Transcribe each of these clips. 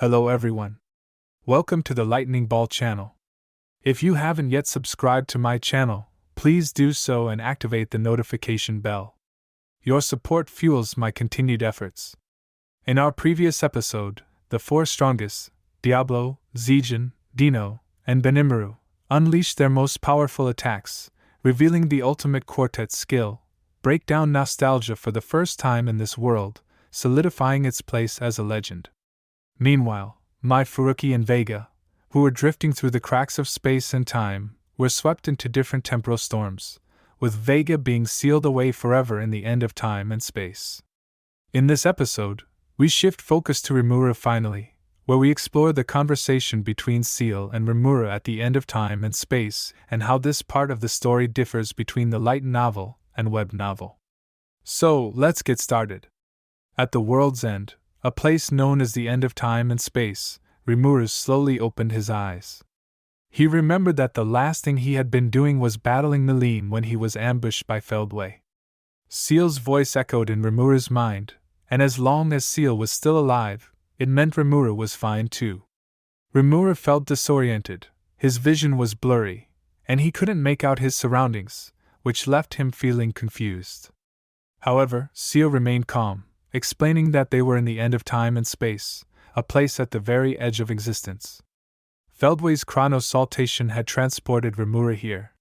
Hello everyone. Welcome to the Lightning Ball channel. If you haven't yet subscribed to my channel, please do so and activate the notification bell. Your support fuels my continued efforts. In our previous episode, the four strongest, Diablo, Zijin, Dino, and Rimuru, unleashed their most powerful attacks, revealing the ultimate quartet skill, break down nostalgia for the first time in this world, solidifying its place as a legend. Meanwhile, Mai Furuki and Vega, who were drifting through the cracks of space and time, were swept into different temporal storms, with Vega being sealed away forever in the end of time and space. In this episode, we shift focus to Rimuru finally, where we explore the conversation between Ciel and Rimuru at the end of time and space and how this part of the story differs between the light novel and web novel. So, let's get started. At the world's end, a place known as the end of time and space, Rimuru slowly opened his eyes. He remembered that the last thing he had been doing was battling Nalin when he was ambushed by Feldway. Ciel's voice echoed in Rimuru's mind, and as long as Ciel was still alive, it meant Rimuru was fine too. Rimuru felt disoriented, his vision was blurry, and he couldn't make out his surroundings, which left him feeling confused. However, Ciel remained calm, explaining that they were in the end of time and space, a place at the very edge of existence. Feldway's chronosaltation had transported Rimuru here.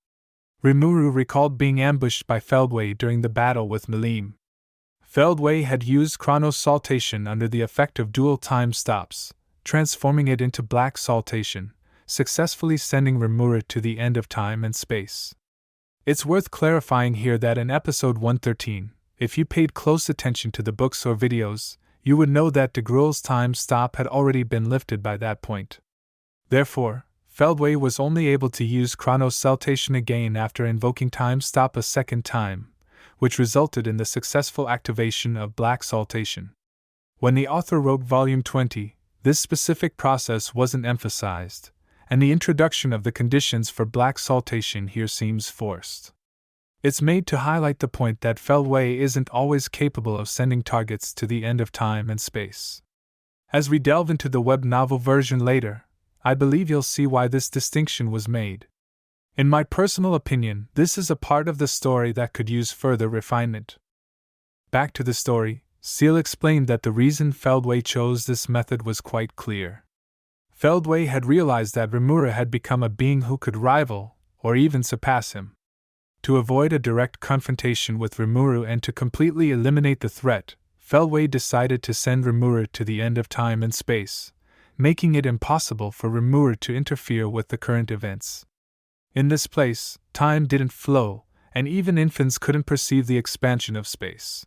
Rimuru recalled being ambushed by Feldway during the battle with Nalin. Feldway had used chronosaltation under the effect of dual time stops, transforming it into black saltation, successfully sending Rimuru to the end of time and space. It's worth clarifying here that in episode 113, if you paid close attention to the books or videos, you would know that de Gruel's time stop had already been lifted by that point. Therefore, Feldway was only able to use chronosaltation again after invoking time stop a second time, which resulted in the successful activation of black saltation. When the author wrote Volume 20, this specific process wasn't emphasized, and the introduction of the conditions for black saltation here seems forced. It's made to highlight the point that Feldway isn't always capable of sending targets to the end of time and space. As we delve into the web novel version later, I believe you'll see why this distinction was made. In my personal opinion, this is a part of the story that could use further refinement. Back to the story, Ciel explained that the reason Feldway chose this method was quite clear. Feldway had realized that Rimuru had become a being who could rival, or even surpass him. To avoid a direct confrontation with Rimuru and to completely eliminate the threat, Feldway decided to send Rimuru to the end of time and space, making it impossible for Rimuru to interfere with the current events. In this place, time didn't flow, and even infants couldn't perceive the expansion of space.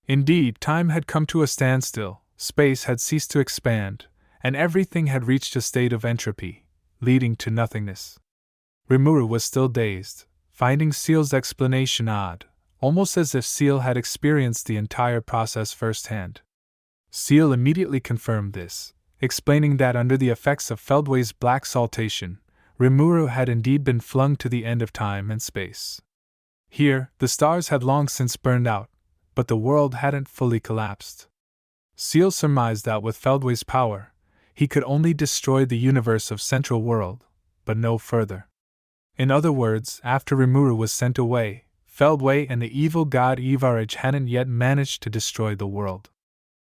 Indeed, time had come to a standstill, space had ceased to expand, and everything had reached a state of entropy, leading to nothingness. Rimuru was still dazed, finding Ciel's explanation odd, almost as if Ciel had experienced the entire process firsthand. Ciel immediately confirmed this, explaining that under the effects of Feldway's black saltation, Rimuru had indeed been flung to the end of time and space. Here, the stars had long since burned out, but the world hadn't fully collapsed. Ciel surmised that with Feldway's power, he could only destroy the universe of Central World, but no further. In other words, after Rimuru was sent away, Feldway and the evil god Ivaraj hadn't yet managed to destroy the world.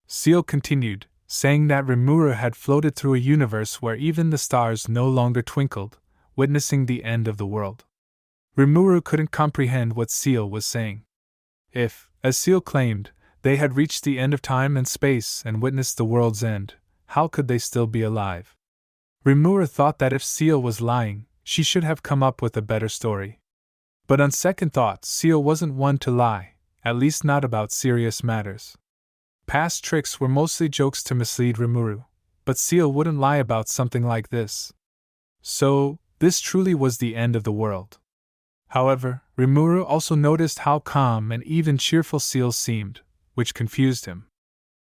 Ciel continued, saying that Rimuru had floated through a universe where even the stars no longer twinkled, witnessing the end of the world. Rimuru couldn't comprehend what Ciel was saying. If, as Ciel claimed, they had reached the end of time and space and witnessed the world's end, how could they still be alive? Rimuru thought that if Ciel was lying, she should have come up with a better story. But on second thought, Ciel wasn't one to lie, at least not about serious matters. Past tricks were mostly jokes to mislead Rimuru, but Ciel wouldn't lie about something like this. So, this truly was the end of the world. However, Rimuru also noticed how calm and even cheerful Ciel seemed, which confused him.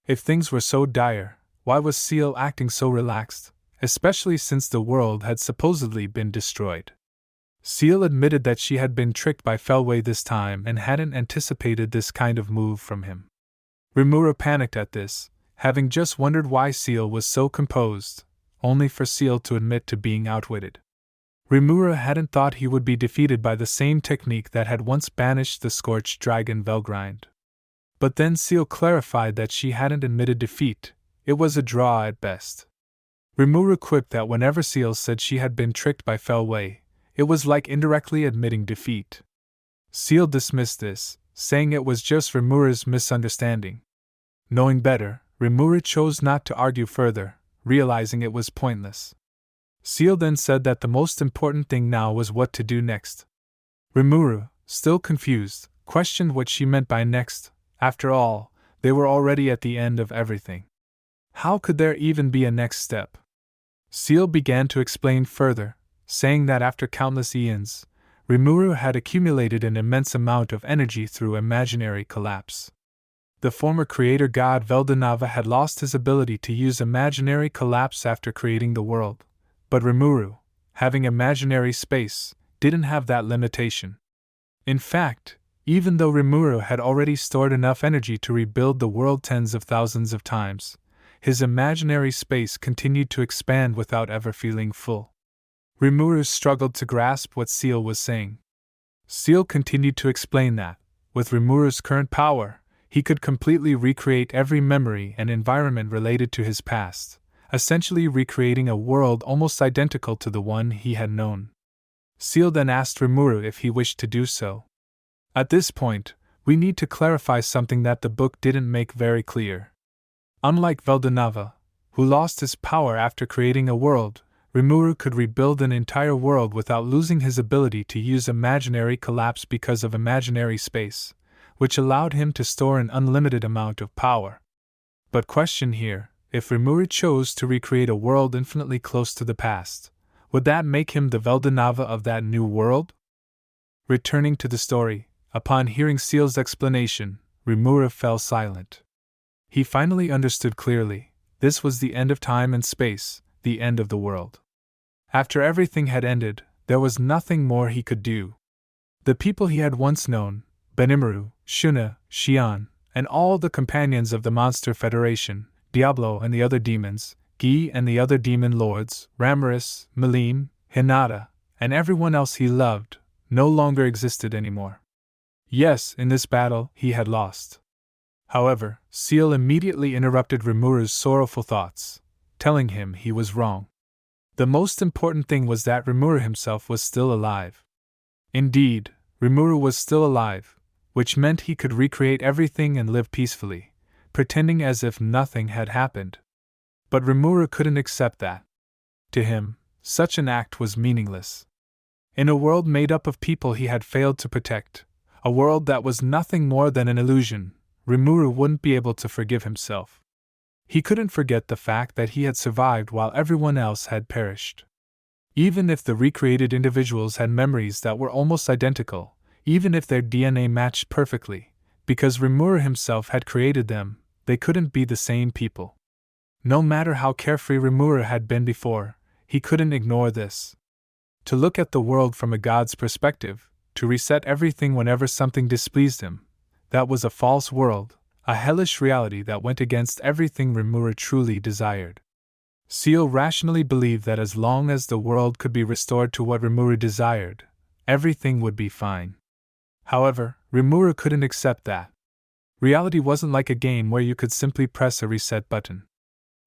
If things were so dire, why was Ciel acting so relaxed, especially since the world had supposedly been destroyed? Ciel admitted that she had been tricked by Feldway this time and hadn't anticipated this kind of move from him. Rimuru panicked at this, having just wondered why Ciel was so composed, only for Ciel to admit to being outwitted. Rimuru hadn't thought he would be defeated by the same technique that had once banished the scorched dragon Velgrind. But then Ciel clarified that she hadn't admitted defeat, it was a draw at best. Rimuru quipped that whenever Ciel said she had been tricked by Feldway, it was like indirectly admitting defeat. Ciel dismissed this, saying it was just Rimuru's misunderstanding. Knowing better, Rimuru chose not to argue further, realizing it was pointless. Ciel then said that the most important thing now was what to do next. Rimuru, still confused, questioned what she meant by next. After all, they were already at the end of everything. How could there even be a next step? Ciel began to explain further, saying that after countless eons, Rimuru had accumulated an immense amount of energy through imaginary collapse. The former creator god Veldanava had lost his ability to use imaginary collapse after creating the world, but Rimuru, having imaginary space, didn't have that limitation. In fact, even though Rimuru had already stored enough energy to rebuild the world tens of thousands of times, his imaginary space continued to expand without ever feeling full. Rimuru struggled to grasp what Ciel was saying. Ciel continued to explain that, with Rimuru's current power, he could completely recreate every memory and environment related to his past, essentially recreating a world almost identical to the one he had known. Ciel then asked Rimuru if he wished to do so. At this point, we need to clarify something that the book didn't make very clear. Unlike Veldanava, who lost his power after creating a world, Rimuru could rebuild an entire world without losing his ability to use imaginary collapse because of imaginary space, which allowed him to store an unlimited amount of power. But question here, if Rimuru chose to recreate a world infinitely close to the past, would that make him the Veldanava of that new world? Returning to the story, upon hearing Ciel's explanation, Rimuru fell silent. He finally understood clearly, this was the end of time and space, the end of the world. After everything had ended, there was nothing more he could do. The people he had once known, Benimaru, Shuna, Xian, and all the companions of the Monster Federation, Diablo and the other demons, Gi and the other demon lords, Ramaris, Malim, Hinata, and everyone else he loved, no longer existed anymore. Yes, in this battle, he had lost. However, Ciel immediately interrupted Rimuru's sorrowful thoughts, telling him he was wrong. The most important thing was that Rimuru himself was still alive. Indeed, Rimuru was still alive, which meant he could recreate everything and live peacefully, pretending as if nothing had happened. But Rimuru couldn't accept that. To him, such an act was meaningless. In a world made up of people he had failed to protect, a world that was nothing more than an illusion, Rimuru wouldn't be able to forgive himself. He couldn't forget the fact that he had survived while everyone else had perished. Even if the recreated individuals had memories that were almost identical, even if their DNA matched perfectly, because Rimuru himself had created them, they couldn't be the same people. No matter how carefree Rimuru had been before, he couldn't ignore this. To look at the world from a god's perspective, to reset everything whenever something displeased him, that was a false world, a hellish reality that went against everything Rimuru truly desired. Ciel rationally believed that as long as the world could be restored to what Rimuru desired, everything would be fine. However, Rimuru couldn't accept that. Reality wasn't like a game where you could simply press a reset button.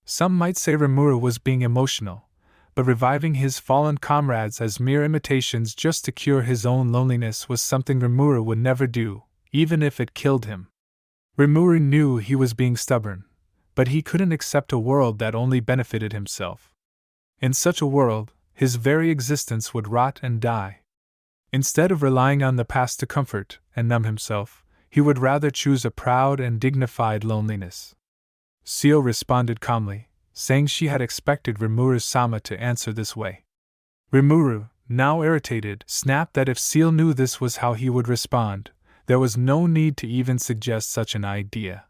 Some might say Rimuru was being emotional, but reviving his fallen comrades as mere imitations just to cure his own loneliness was something Rimuru would never do, even if it killed him. Rimuru knew he was being stubborn, but he couldn't accept a world that only benefited himself. In such a world, his very existence would rot and die. Instead of relying on the past to comfort and numb himself, he would rather choose a proud and dignified loneliness. Ciel responded calmly, saying she had expected Rimuru-sama to answer this way. Rimuru, now irritated, snapped that if Ciel knew this was how he would respond, there was no need to even suggest such an idea.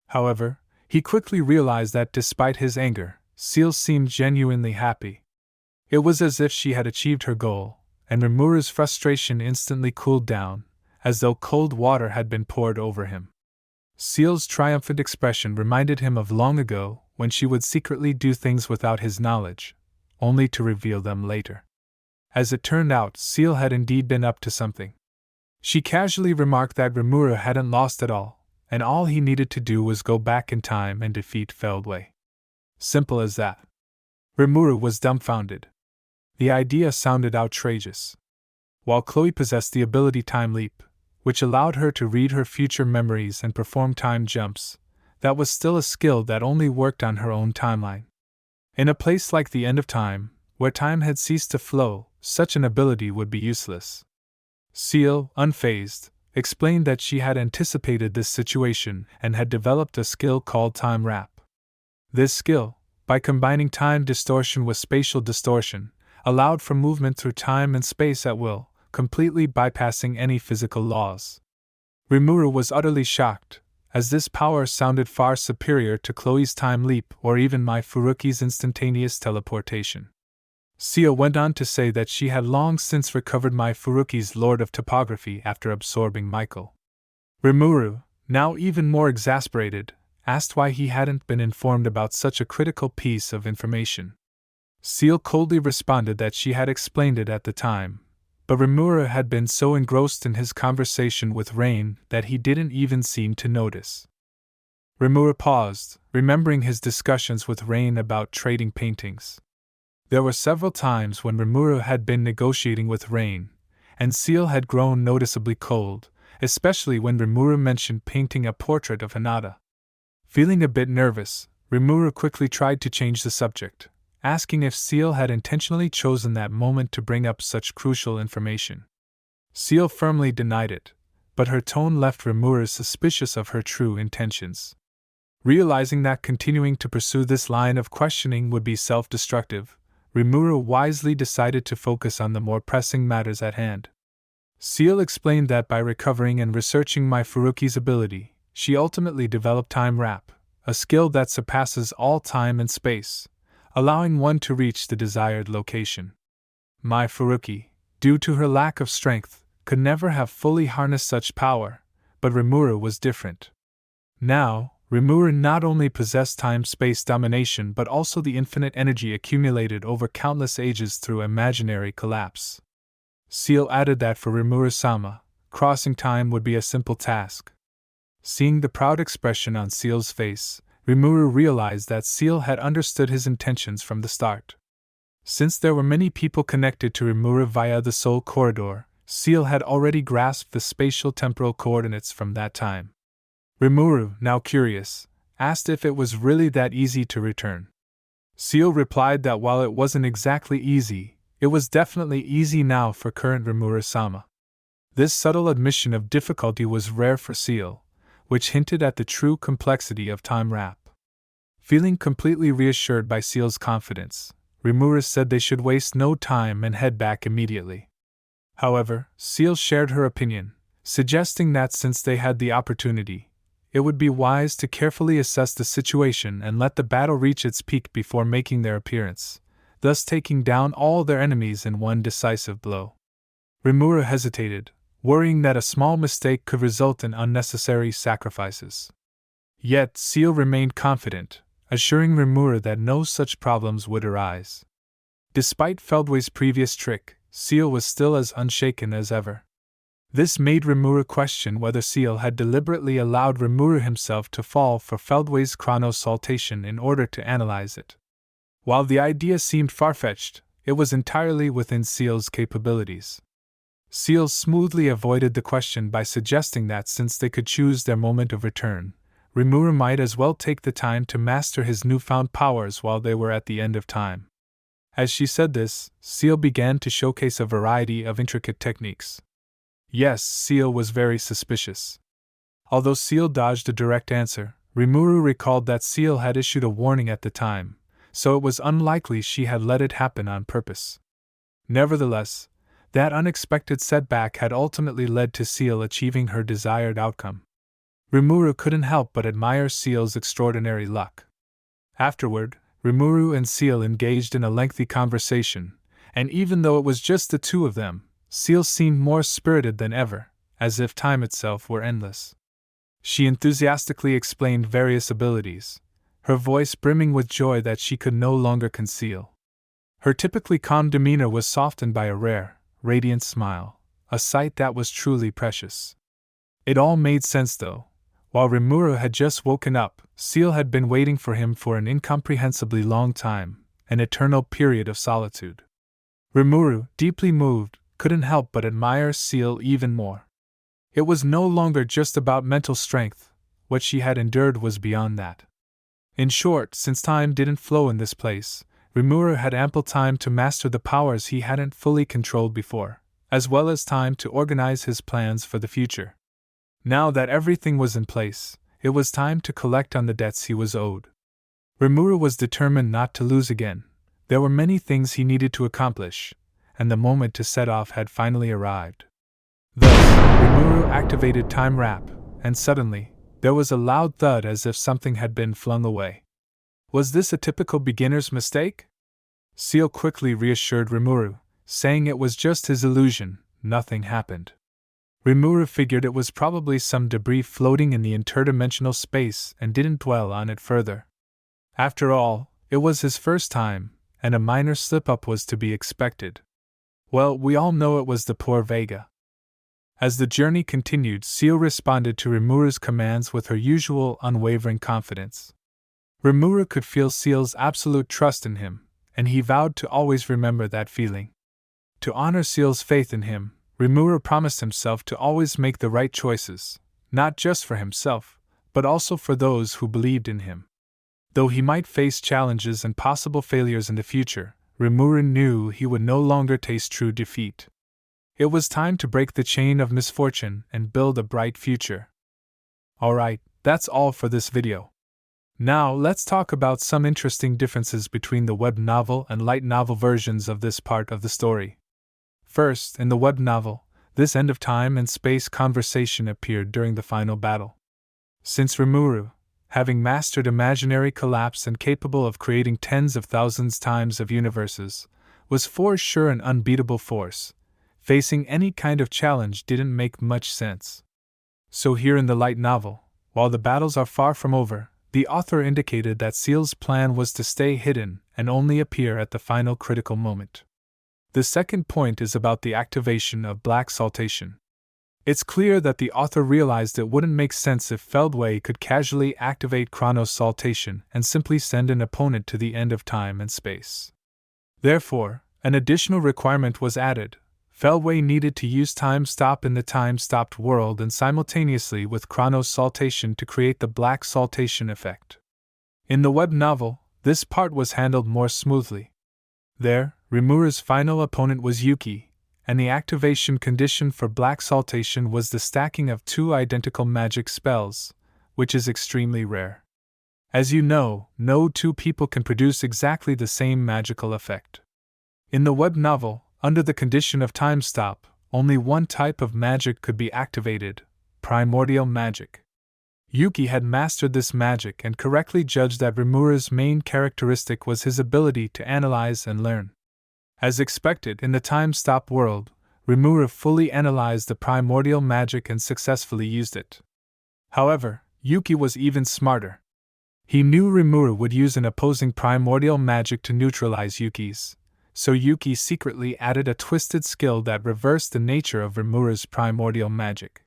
However, he quickly realized that despite his anger, Ciel seemed genuinely happy. It was as if she had achieved her goal, and Rimuru's frustration instantly cooled down, as though cold water had been poured over him. Ciel's triumphant expression reminded him of long ago, when she would secretly do things without his knowledge, only to reveal them later. As it turned out, Ciel had indeed been up to something. She casually remarked that Rimuru hadn't lost at all, and all he needed to do was go back in time and defeat Feldway. Simple as that. Rimuru was dumbfounded. The idea sounded outrageous. While Chloe possessed the ability Time Leap, which allowed her to read her future memories and perform time jumps, that was still a skill that only worked on her own timeline. In a place like the end of time, where time had ceased to flow, such an ability would be useless. Ciel, unfazed, explained that she had anticipated this situation and had developed a skill called Time Wrap. This skill, by combining time distortion with spatial distortion, allowed for movement through time and space at will, completely bypassing any physical laws. Rimuru was utterly shocked, as this power sounded far superior to Chloe's Time Leap or even my Furuki's instantaneous teleportation. Ciel went on to say that she had long since recovered my Furuki's Lord of Topography after absorbing Michael. Rimuru, now even more exasperated, asked why he hadn't been informed about such a critical piece of information. Ciel coldly responded that she had explained it at the time, but Rimuru had been so engrossed in his conversation with Rain that he didn't even seem to notice. Rimuru paused, remembering his discussions with Rain about trading paintings. There were several times when Rimuru had been negotiating with Rain, and Ciel had grown noticeably cold, especially when Rimuru mentioned painting a portrait of Hinata. Feeling a bit nervous, Rimuru quickly tried to change the subject, asking if Ciel had intentionally chosen that moment to bring up such crucial information. Ciel firmly denied it, but her tone left Rimuru suspicious of her true intentions. Realizing that continuing to pursue this line of questioning would be self-destructive, Rimuru wisely decided to focus on the more pressing matters at hand. Ciel explained that by recovering and researching my Furuki's ability, she ultimately developed Time Wrap, a skill that surpasses all time and space, allowing one to reach the desired location. My Furuki, due to her lack of strength, could never have fully harnessed such power, but Rimuru was different. Now, Rimuru not only possessed time-space domination but also the infinite energy accumulated over countless ages through imaginary collapse. Ciel added that for Rimuru-sama, crossing time would be a simple task. Seeing the proud expression on Ciel's face, Rimuru realized that Ciel had understood his intentions from the start. Since there were many people connected to Rimuru via the Soul Corridor, Ciel had already grasped the spatial temporal coordinates from that time. Rimuru, now curious, asked if it was really that easy to return. Ciel replied that while it wasn't exactly easy, it was definitely easy now for current Rimuru-sama. This subtle admission of difficulty was rare for Ciel, which hinted at the true complexity of Time Wrap. Feeling completely reassured by Ciel's confidence, Rimuru said they should waste no time and head back immediately. However, Ciel shared her opinion, suggesting that since they had the opportunity, it would be wise to carefully assess the situation and let the battle reach its peak before making their appearance, thus taking down all their enemies in one decisive blow. Rimuru hesitated, worrying that a small mistake could result in unnecessary sacrifices. Yet Ciel remained confident, assuring Rimuru that no such problems would arise. Despite Feldway's previous trick, Ciel was still as unshaken as ever. This made Rimuru question whether Ciel had deliberately allowed Rimuru himself to fall for Feldway's chronosaltation in order to analyze it. While the idea seemed far-fetched, it was entirely within Ciel's capabilities. Ciel smoothly avoided the question by suggesting that since they could choose their moment of return, Rimuru might as well take the time to master his newfound powers while they were at the end of time. As she said this, Ciel began to showcase a variety of intricate techniques. Yes, Ciel was very suspicious. Although Ciel dodged a direct answer, Rimuru recalled that Ciel had issued a warning at the time, so it was unlikely she had let it happen on purpose. Nevertheless, that unexpected setback had ultimately led to Ciel achieving her desired outcome. Rimuru couldn't help but admire Ciel's extraordinary luck. Afterward, Rimuru and Ciel engaged in a lengthy conversation, and even though it was just the two of them, Ciel seemed more spirited than ever, as if time itself were endless. She enthusiastically explained various abilities, her voice brimming with joy that she could no longer conceal. Her typically calm demeanor was softened by a rare, radiant smile, a sight that was truly precious. It all made sense though. While Rimuru had just woken up, Ciel had been waiting for him for an incomprehensibly long time, an eternal period of solitude. Rimuru, deeply moved, couldn't help but admire Ciel even more. It was no longer just about mental strength, what she had endured was beyond that. In short, since time didn't flow in this place, Rimuru had ample time to master the powers he hadn't fully controlled before, as well as time to organize his plans for the future. Now that everything was in place, it was time to collect on the debts he was owed. Rimuru was determined not to lose again. There were many things he needed to accomplish, and the moment to set off had finally arrived. Thus, Rimuru activated Time Wrap, and suddenly, there was a loud thud as if something had been flung away. Was this a typical beginner's mistake? Ciel quickly reassured Rimuru, saying it was just his illusion, nothing happened. Rimuru figured it was probably some debris floating in the interdimensional space and didn't dwell on it further. After all, it was his first time, and a minor slip-up was to be expected. Well, we all know it was the poor Vega. As the journey continued, Ciel responded to Rimuru's commands with her usual unwavering confidence. Rimuru could feel Ciel's absolute trust in him, and he vowed to always remember that feeling. To honor Ciel's faith in him, Rimuru promised himself to always make the right choices, not just for himself, but also for those who believed in him. Though he might face challenges and possible failures in the future, Rimuru knew he would no longer taste true defeat. It was time to break the chain of misfortune and build a bright future. Alright, that's all for this video. Now let's talk about some interesting differences between the web novel and light novel versions of this part of the story. First, in the web novel, this end of time and space conversation appeared during the final battle. Since Rimuru, having mastered imaginary collapse and capable of creating tens of thousands times of universes, was for sure an unbeatable force, facing any kind of challenge didn't make much sense. So here in the light novel, while the battles are far from over, the author indicated that Ciel's plan was to stay hidden and only appear at the final critical moment. The second point is about the activation of black saltation. It's clear that the author realized it wouldn't make sense if Feldway could casually activate Chronos saltation and simply send an opponent to the end of time and space. Therefore, an additional requirement was added. Feldway needed to use time stop in the time-stopped world and simultaneously with Chronos saltation to create the black saltation effect. In the web novel, this part was handled more smoothly. There, Rimuru's final opponent was Yuki, and the activation condition for black saltation was the stacking of two identical magic spells, which is extremely rare. As you know, no two people can produce exactly the same magical effect. In the web novel, under the condition of time stop, only one type of magic could be activated: primordial magic. Yuki had mastered this magic and correctly judged that Rimuru's main characteristic was his ability to analyze and learn. As expected in the time stop world, Rimuru fully analyzed the primordial magic and successfully used it. However, Yuki was even smarter. He knew Rimuru would use an opposing primordial magic to neutralize Yuki's, so Yuki secretly added a twisted skill that reversed the nature of Rimuru's primordial magic.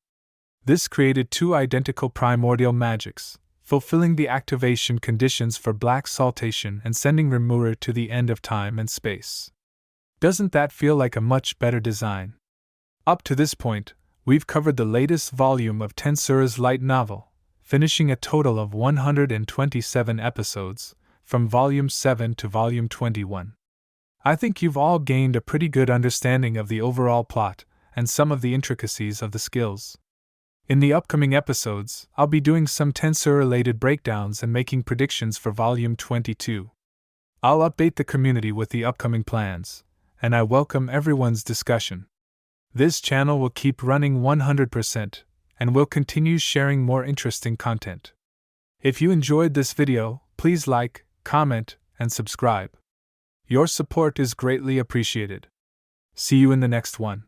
This created two identical primordial magics, fulfilling the activation conditions for black saltation and sending Rimuru to the end of time and space. Doesn't that feel like a much better design? Up to this point, we've covered the latest volume of TenSura's light novel, finishing a total of 127 episodes, from Volume 7 to Volume 21. I think you've all gained a pretty good understanding of the overall plot and some of the intricacies of the skills. In the upcoming episodes, I'll be doing some TenSura-related breakdowns and making predictions for Volume 22. I'll update the community with the upcoming plans, and I welcome everyone's discussion. This channel will keep running 100%, and will continue sharing more interesting content. If you enjoyed this video, please like, comment, and subscribe. Your support is greatly appreciated. See you in the next one.